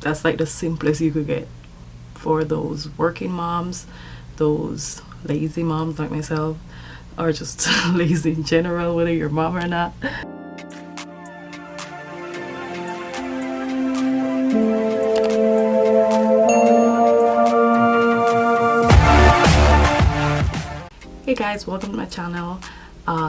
that's like the simplest you could get for those working moms, those lazy moms like myself, or just lazy in general, whether you're a mom or not. Hey guys, welcome to my channel.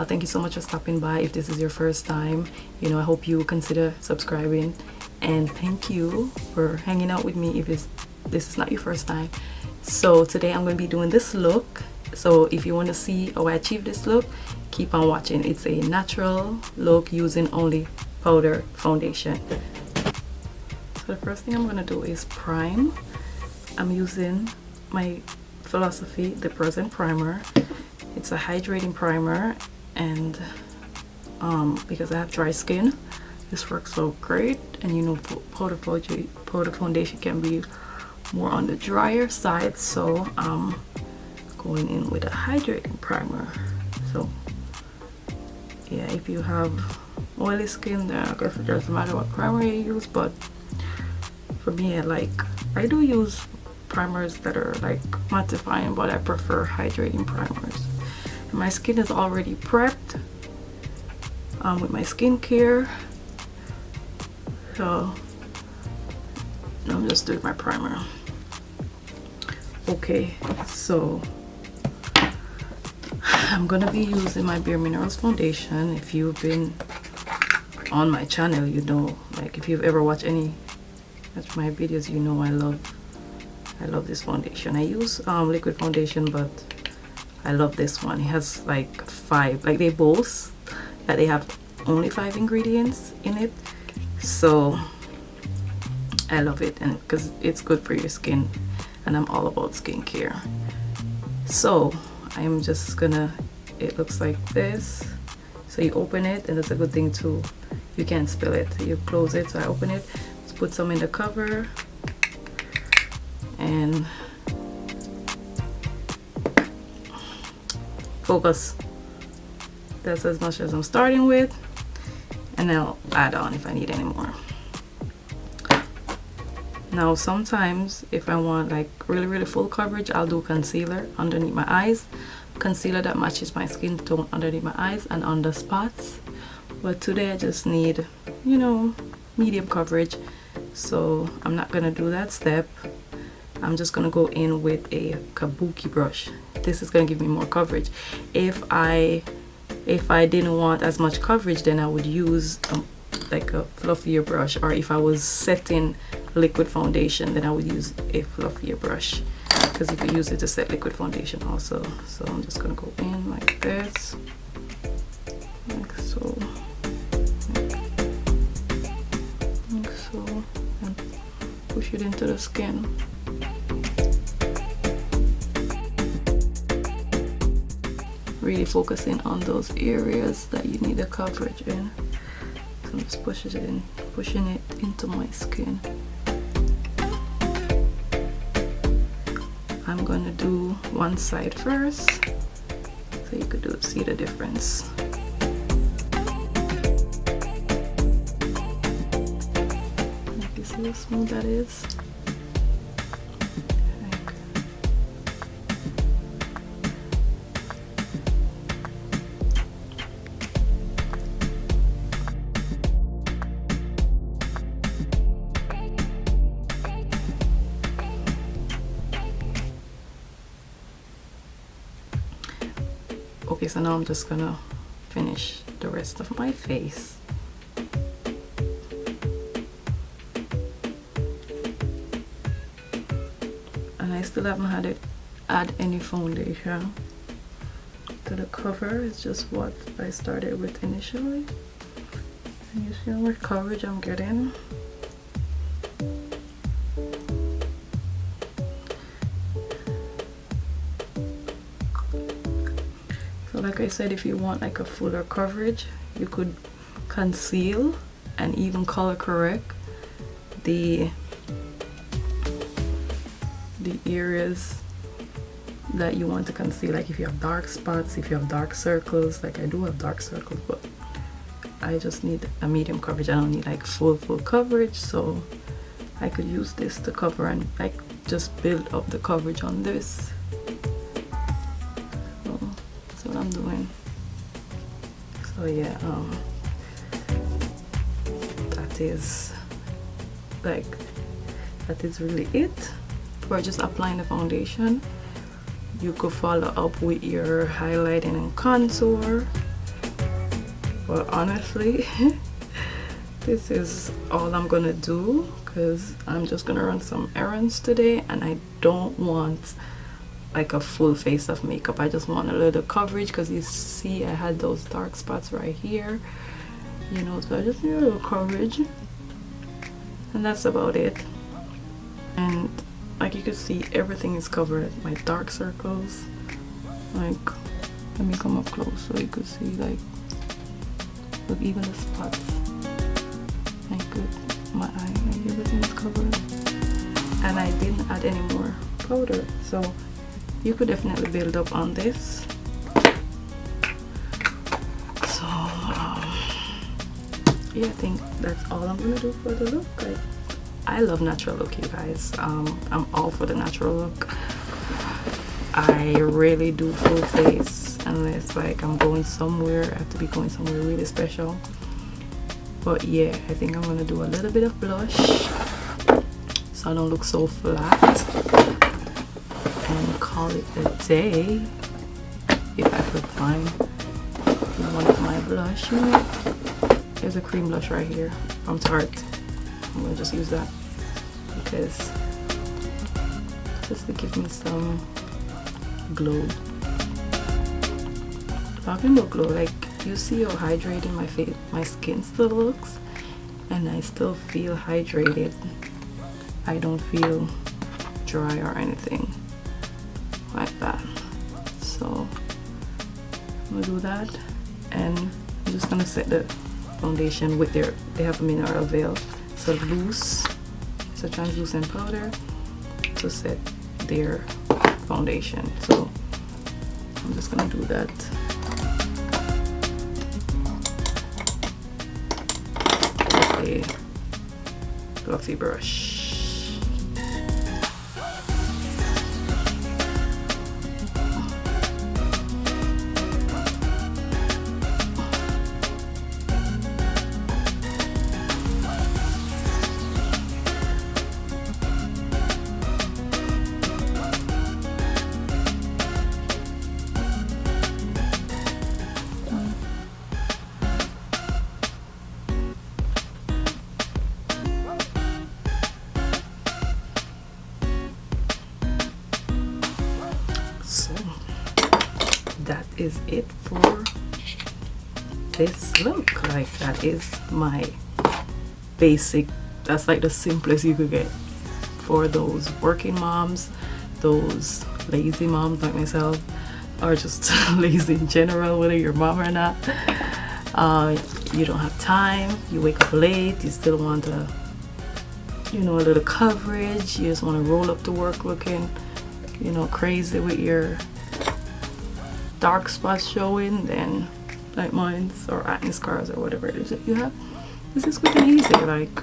Thank you so much for stopping by. If this is your first time, I hope you consider subscribing, and thank you for hanging out with me if this is not your first time. So today I'm going to be doing this look. So if you want to see how I achieve this look, keep on watching. It's a natural look using only powder foundation. So the first thing I'm going to do is prime. I'm using my Philosophy The Present Primer. It's a hydrating primer, and because I have dry skin, this works so great. And powder foundation can be more on the drier side, so I'm going in with a hydrating primer. So yeah, if you have oily skin, then I guess it doesn't matter what primer you use, but for me, I do use primers that are like mattifying, but I prefer hydrating primers. My skin is already prepped with my skincare, so I'm just doing my primer. Okay, so I'm gonna be using my Bare Minerals foundation. If you've been on my channel, if you've ever watched any of my videos, I love this foundation. I use liquid foundation, but I love this one. It has like 5, they boast that they have only 5 ingredients in it, so I love it, and because it's good for your skin, and I'm all about skincare. So I'm just gonna, it looks like this. So you open it, and that's a good thing too, you can't spill it. You close it. So I open it, let's put some in the cover, and focus. That's as much as I'm starting with, and then I'll add on if I need any more. Now sometimes if I want really full coverage, I'll do concealer underneath my eyes, concealer that matches my skin tone underneath my eyes and under spots. But today I just need medium coverage, so I'm not gonna do that step. I'm just gonna go in with a kabuki brush. This is gonna give me more coverage. If I didn't want as much coverage, then I would use like a fluffier brush, or if I was setting liquid foundation, then I would use a fluffier brush, because you could use it to set liquid foundation also. So I'm just gonna go in like this, like so, like so, and push it into the skin. Really focusing on those areas that you need the coverage in. So I'm just pushing it into my skin. I'm gonna do one side first, so you could see the difference. You see how smooth that is? Okay, so now I'm just gonna finish the rest of my face. And I still haven't had it add any foundation to the cover. It's just what I started with initially. And you see how much coverage I'm getting. So like I said, if you want like a fuller coverage, you could conceal and even color correct the areas that you want to conceal. Like if you have dark spots, if you have dark circles, like I do have dark circles, but I just need a medium coverage. I don't need like full coverage, so I could use this to cover and like just build up the coverage on this. So that's what I'm doing. So yeah, that is really it for just applying the foundation. You could follow up with your highlighting and contour, but honestly this is all I'm gonna do because I'm just gonna run some errands today and I don't want like a full face of makeup. I just want a little coverage because you see I had those dark spots right here, you know, so I just need a little coverage and that's about it. And like you can see, everything is covered. My dark circles, like, let me come up close so you could see, like, look, even the spots, like my eye, like everything is covered. And I didn't add any more powder, so you could definitely build up on this. So yeah, I think that's all I'm gonna do for the look. Like, I love natural look, you guys. I'm all for the natural look. I really do full face unless like I'm going somewhere. I have to be going somewhere really special. But yeah, I think I'm gonna do a little bit of blush so I don't look so flat, and call it a day. If I could find one of my blush, you know, there's a cream blush right here from Tarte. I'm gonna just use that because just to give me some glow. Talking about glow, like you see how hydrated my face, my skin still looks, and I still feel hydrated. I don't feel dry or anything like that. So I'm gonna do that, and I'm just gonna set the foundation with they have a mineral veil. So loose, it's a translucent powder to set their foundation. So I'm just gonna do that. With a fluffy brush. So that is it for this look. Like, that is my basic, that's like the simplest you could get for those working moms, those lazy moms like myself, or just lazy in general, whether you're a mom or not. You don't have time, you wake up late, you still want a, you know, a little coverage, you just want to roll up to work looking, you know, crazy with your dark spots showing, then like mine's, or acne scars, or whatever it is that you have. This is quick and easy. Like,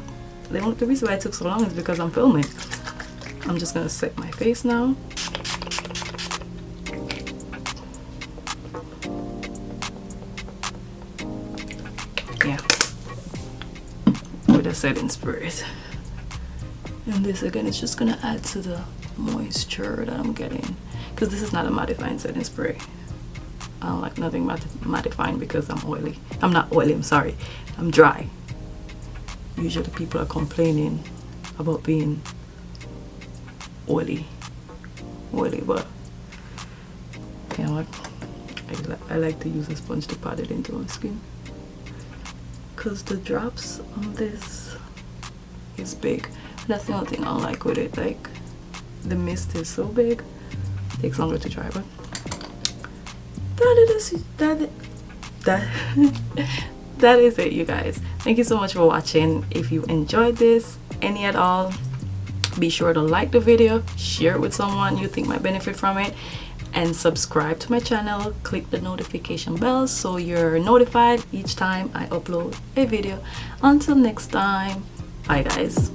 the reason why it took so long is because I'm filming. I'm just gonna set my face now. Yeah, with a setting spray. And this again is just gonna add to the moisture that I'm getting, because this is not a mattifying setting spray. I don't like nothing mattifying because I'm oily. I'm not oily, I'm sorry, I'm dry. Usually people are complaining about being oily, but you know what, I like to use a sponge to pat it into my skin, because the drops on this is big. That's the only thing I don't like with it. Like, the mist is so big, it takes longer to dry. But that is it, you guys. Thank you so much for watching. If you enjoyed this any at all, be sure to like the video, share it with someone you think might benefit from it, and subscribe to my channel. Click the notification bell so you're notified each time I upload a video. Until next time, bye guys.